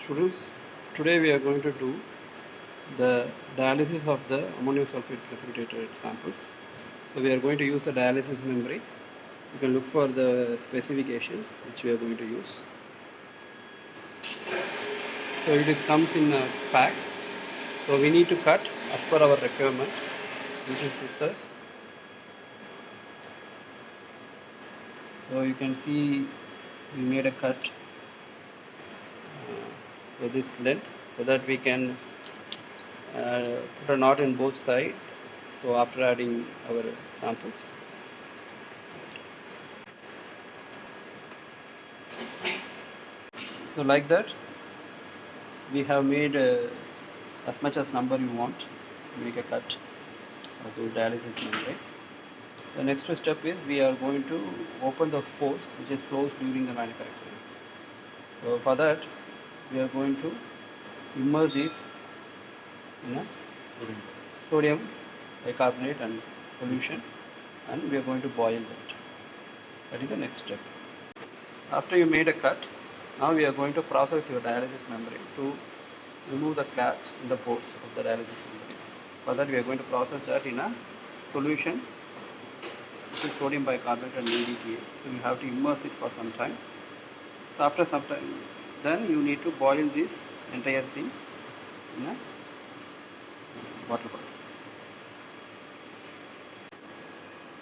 Students, today we are going to do the dialysis of the ammonium sulfate precipitated samples. So we are going to use the dialysis membrane. You can look for the specifications which we are going to use. So it comes in a pack. So we need to cut as per our requirement using scissors. So you can see we made a cut for this length so that we can put a knot in both sides. So after adding our samples. So like that we have made as much as number you want to make a cut of the dialysis membrane. The next step is we are going to open the pores which is closed during the manufacturing. So for that we are going to immerse this in a sodium bicarbonate and solution, and we are going to boil that. That is the next step. After you made a cut, now we are going to process your dialysis membrane to remove the clots in the pores of the dialysis membrane. For that we are going to process that in a solution which is sodium bicarbonate and EDTA. So you have to immerse it for some time. So after some time, then you need to boil this entire thing in a water bath.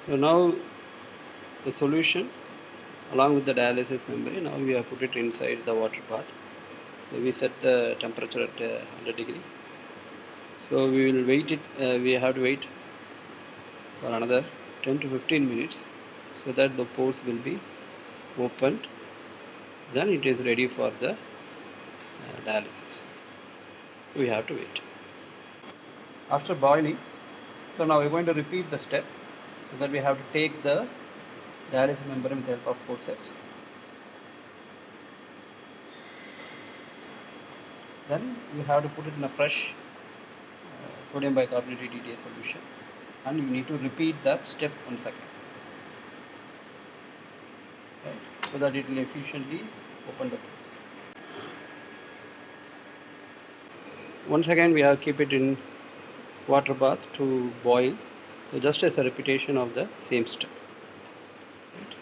So now the solution along with the dialysis membrane, now we have put it inside the water bath. So we set the temperature at 100 degree. So we will wait it. We have to wait for another 10 to 15 minutes so that the pores will be opened. Then it is ready for the dialysis. We have to wait. After boiling, so now we're going to repeat the step so that we have to take the dialysis membrane with the help of forceps. Then you have to put it in a fresh sodium bicarbonate EDTA solution, and you need to repeat that step once again, right, so that it will efficiently open the pores. Once again we have to keep it in water bath to boil, so just as a repetition of the same step. Right.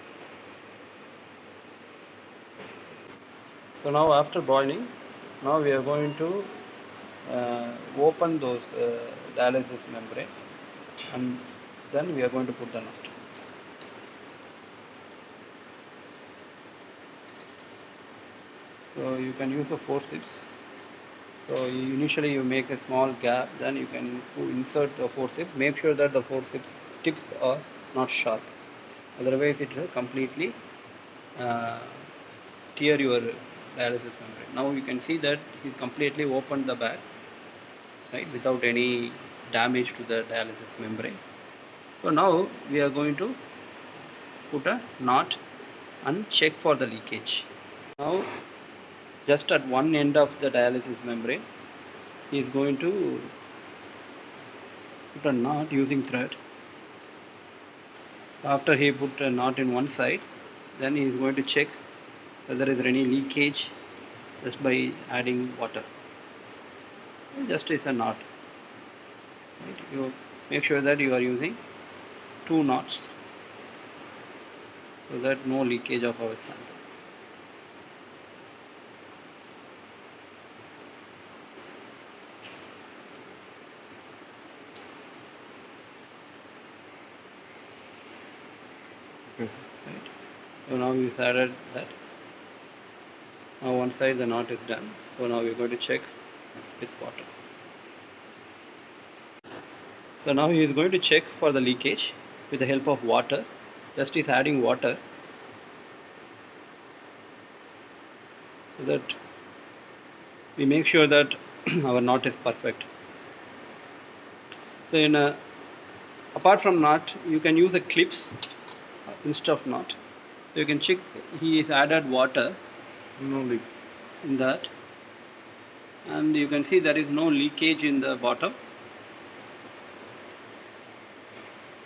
So now after boiling, now we are going to open those dialysis membrane, and then we are going to put the knot. So you can use a forceps. So initially you make a small gap, then you can insert the forceps. Make sure that the forceps tips are not sharp, otherwise it will completely tear your dialysis membrane. Now you can see that he completely opened the bag, right, without any damage to the dialysis membrane. So now we are going to put a knot and check for the leakage. Now just at one end of the dialysis membrane he is going to put a knot using thread. After he put a knot in one side, then he is going to check whether there is any leakage just by adding water. Just is a knot. Right? You make sure that you are using 2 knots so that no leakage of our sample. Right. So now we've added that. Now one side the knot is done. So now we're going to check with water. So now he is going to check for the leakage with the help of water. Just is adding water so that we make sure that our knot is perfect. So apart from knot, you can use a clips instead of knot. So you can check he is added water in that, and you can see there is no leakage in the bottom.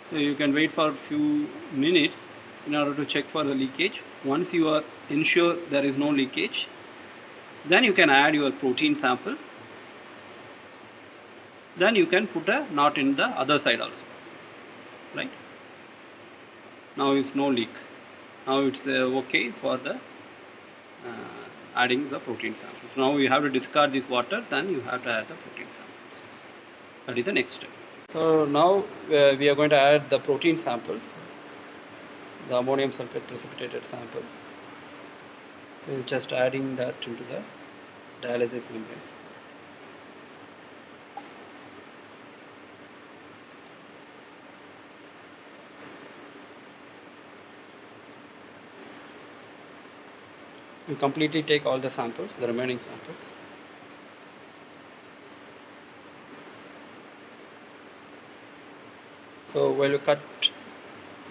So you can wait for a few minutes in order to check for the leakage. Once you are ensure there is no leakage, Then you can add your protein sample. Then you can put a knot in the other side also, right? Now it's no leak. Now it's okay for the adding the protein samples. Now you have to discard this water, then you have to add the protein samples. That is the next step. So now we are going to add the protein samples, the ammonium sulfate precipitated sample. So just adding that into the dialysis membrane. You completely take all the samples, the remaining samples. So while you cut,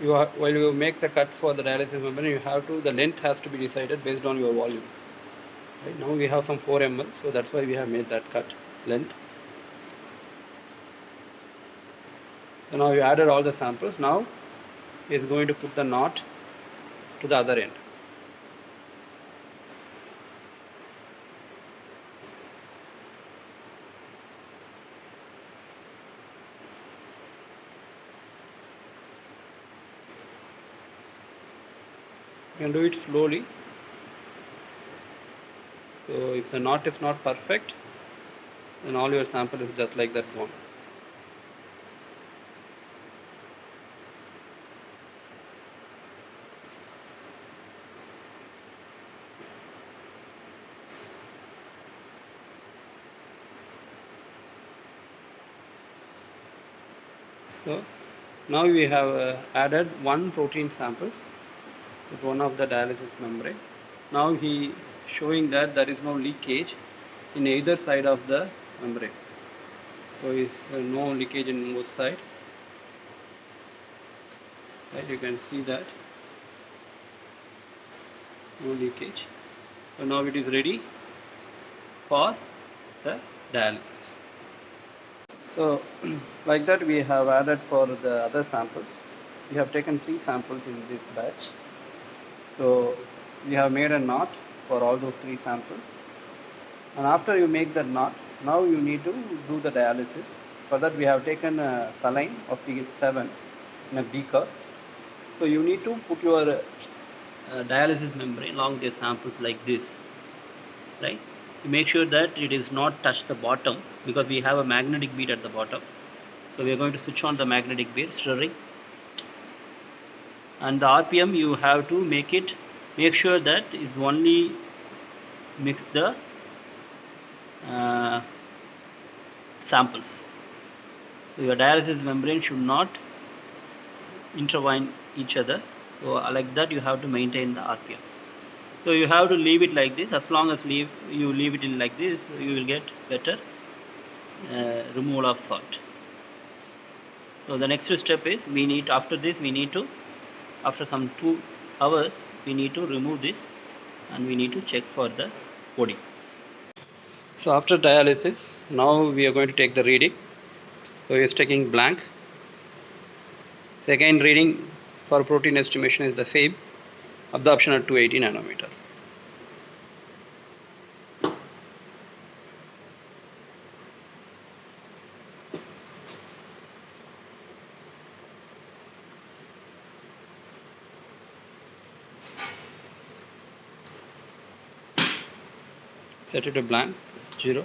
while you make the cut for the dialysis membrane, you have to, the length has to be decided based on your volume. Right now we have some 4 ml, so that's why we have made that cut length. So now you added all the samples. Now he is going to put the knot to the other end. You can do it slowly. So if the knot is not perfect, then all your sample is just like that gone. So now we have added one protein samples with one of the dialysis membrane. Now he showing that there is no leakage in either side of the membrane. So is no leakage in both sides. Right, you can see that no leakage. So now it is ready for the dialysis. So like that we have added for the other samples. We have taken 3 samples in this batch. So we have made a knot for all those 3 samples. And after you make the knot, now you need to do the dialysis. For that we have taken a saline of pH 7 in a beaker. So you need to put your dialysis membrane along the samples like this, right? You make sure that it is not touch the bottom, because we have a magnetic bead at the bottom. So we are going to switch on the magnetic bead, stirring, and the RPM you have to make sure that is only mix the samples. So your dialysis membrane should not intertwine each other. So like that you have to maintain the RPM. So you have to leave it like this. As long as you leave it in like this, you will get better removal of salt. So the next step is after some 2 hours we need to remove this, and we need to check for the coding. So after dialysis, now we are going to take the reading. So he is taking blank. Second reading for protein estimation is the same, absorption at 280 nanometer. Set it to blank, it's 0.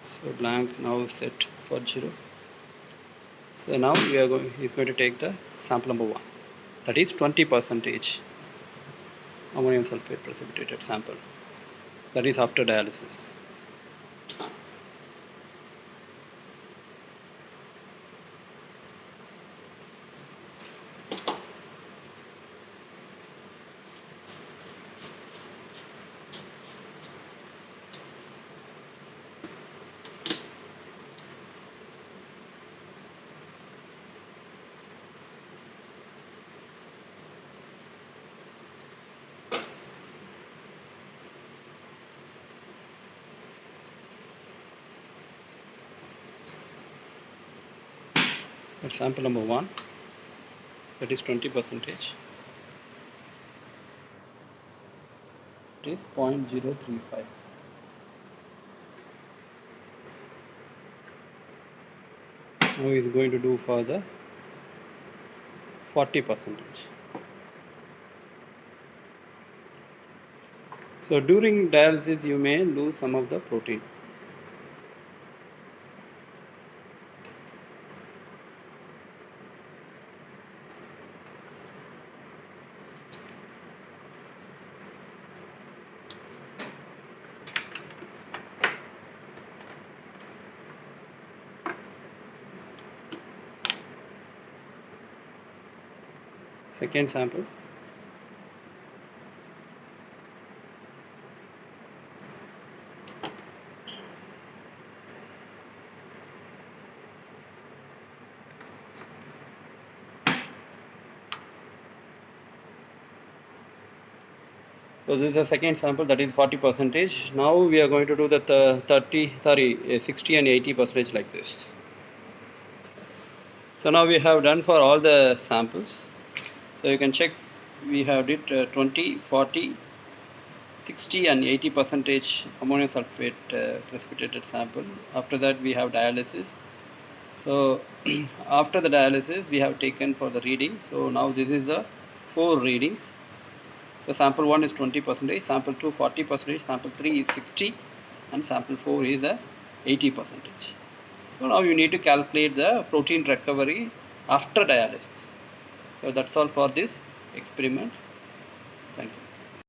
So blank now set for 0. So now he's going to take the sample number 1. That is 20% ammonium sulfate precipitated sample. That is after dialysis. That's sample number 1. that is 20 percentage. It is 0.035. Now he is going to do for the 40 percentage. So during dialysis you may lose some of the protein. Second sample. So this is the second sample, that is 40 percentage. Now we are going to do the 60 and 80 percentage like this. So now we have done for all the samples. So you can check, we have did 20, 40, 60 and 80 percentage ammonium sulfate precipitated sample. After that we have dialysis. So after the dialysis we have taken for the reading. So now this is the 4 readings. So sample 1 is 20 percentage, sample 2 40 percentage, sample 3 is 60 and sample 4 is 80 percentage. So now you need to calculate the protein recovery after dialysis. So that's all for this experiment. Thank you.